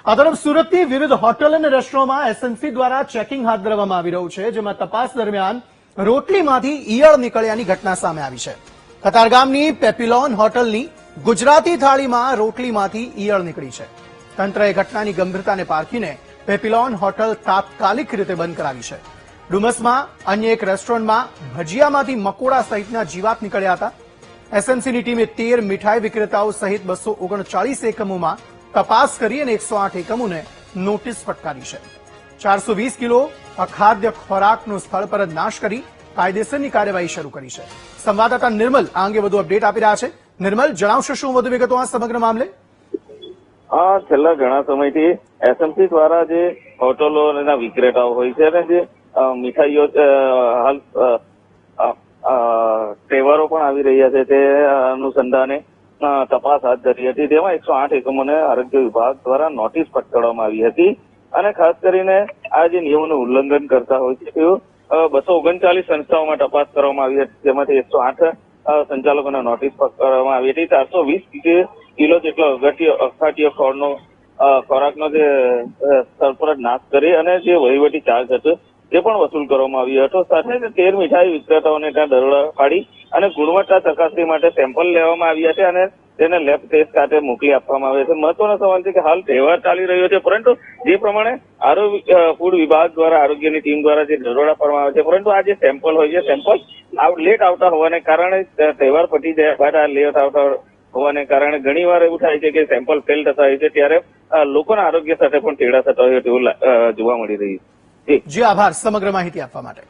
આ તરફ સુરતની વિવિધ હોટલ અને રેસ્ટોરન્ટમાં એસએમસી દ્વારા ચેકિંગ હાથ ધરવામાં આવી રહ્યું છે, જેમાં તપાસ દરમિયાન રોટલીમાંથી ઈયળ નીકળ્યાની ઘટના સામે આવી છે। કતારગામની પેપિલોન હોટલની ગુજરાતી થાળીમાં રોટલીમાંથી ઈયળ નીકળી છે। તંત્રએ ઘટનાની ગંભીરતાને પારખીને પેપિલોન હોટલ તાત્કાલિક રીતે બંધ કરાવી છે। ડુમસમાં અન્ય એક રેસ્ટોરન્ટમાં ભજીયામાંથી મકોડા સહિતના જીવાત નીકળ્યા હતા। એસએમસીની ટીમે 13 મીઠાઈ વિક્રેતાઓ સહિત 239 એકમોમાં તપાસ કરી અને 108 એકમોને નોટિસ ફટકારી છે। 420 કિલો અખાદ્ય ખોરાકનો સ્થળ પર જ નાશ કરી કાયદેસરની કાર્યવાહી શરૂ કરી છે। સંવાદદાતા નિર્મલ આ અંગે વધુ અપડેટ આપી રહ્યા છે। નિર્મલ, જણાવશો શું વધુ વિગતો આ સમગ્ર મામલે? છેલ્લા ઘણા સમયથી એસએમસી દ્વારા જે હોટલોના વિક્રેતાઓ હોય છે અને જે મીઠાઈઓ હાલ તહેવારો પણ આવી રહ્યા છે તે અનુસંધાને તપાસ હાથ ધરી હતી। તેમાં 108 એકમોને આરોગ્ય વિભાગ દ્વારા નોટિસ ફટકારવામાં આવી હતી અને ખાસ કરીને આ જે નિયમોનું ઉલ્લંઘન કરતા હોય છે તેઓ 239 સંસ્થાઓમાં તપાસ કરવામાં આવી હતી, જેમાંથી 108 સંચાલકોને નોટિસ ફટકારવામાં આવી હતી। 420 કિલો જેટલો અખાદ્ય ખોરાકનો જે સરપરત નાશ કરી અને જે વહીવટી ચાર્જ હતો તે પણ વસૂલ કરવામાં આવ્યો હતો। સાથે 13 મીઠાઈ વિક્રેતાઓને ત્યાં દરોડા પાડી અને ગુણવત્તા ચકાસણી માટે સેમ્પલ લેવામાં આવ્યા છે અને તેને લેબ ટેસ્ટ ખાતે મોકલી આપવામાં આવે છે। મહત્વનો સવાલ છે કે હાલ તહેવાર ચાલી રહ્યો છે, પરંતુ જે પ્રમાણે ફૂડ વિભાગ દ્વારા આરોગ્યની ટીમ દ્વારા જે દરોડા પાડવામાં આવે છે, પરંતુ આ જે સેમ્પલ હોય છે સેમ્પલ લેટ આવતા હોવાને કારણે તહેવાર પતી ગયા બાદ આ લેટ આવતા હોવાને કારણે ઘણીવાર એવું થાય છે કે સેમ્પલ ફેલ થતા હોય છે, ત્યારે લોકોના આરોગ્ય સાથે પણ ચેડા થતા હોય તેવું જોવા મળી રહ્યું છે। જી આભાર સમગ્ર માહિતી આપવા માટે।